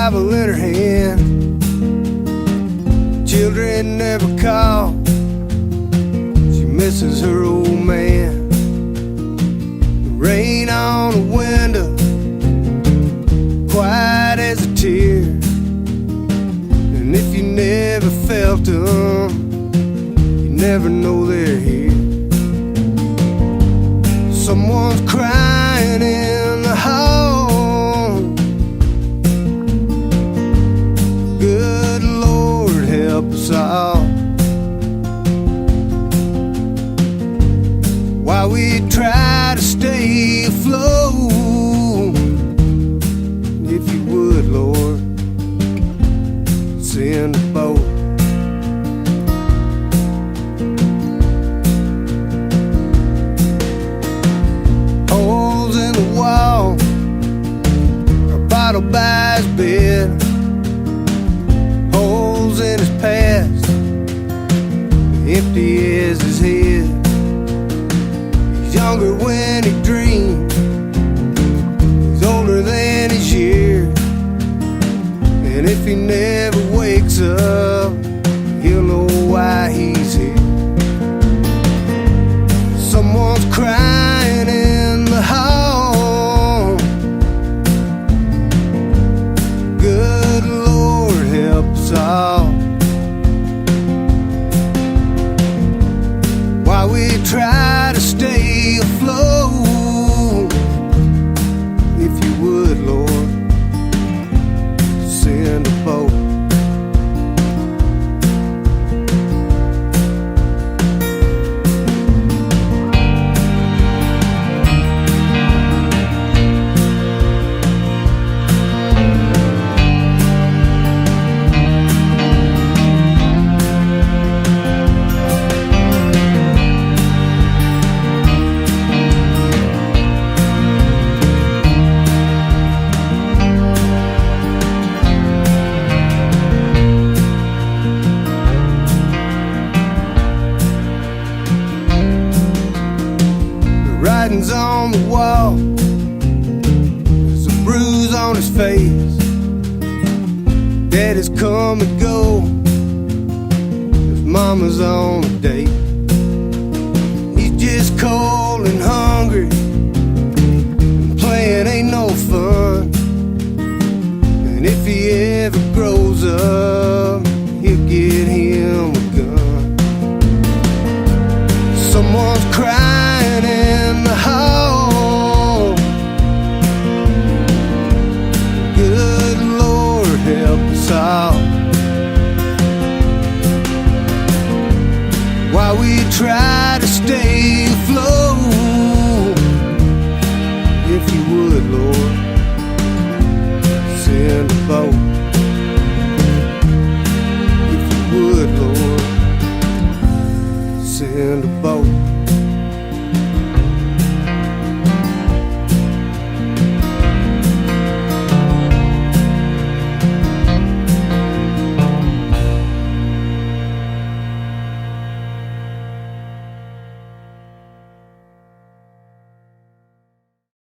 Bible in her hand. Children never call, she misses her old man. The rain on the window, quiet as a tear. And if you never felt them, you never know they're here. Someone's crying in the hall. Good Lord, help us all. While we try to stay afloat, if you would, Lord, send a boat. Holes in the wall, a bottle by his bed. Holes in his past, empty as his head. He's younger when he dreams, he's older than his years. And if he never wakes up, he'll know why he's here. Someone's crying in the hall. Good Lord, help us all. While we try to stay afloat, if you would, Lord, send a boat. Writing's on the wall, there's a bruise on his face. Daddy's come and go, his mama's on a date. He's just cold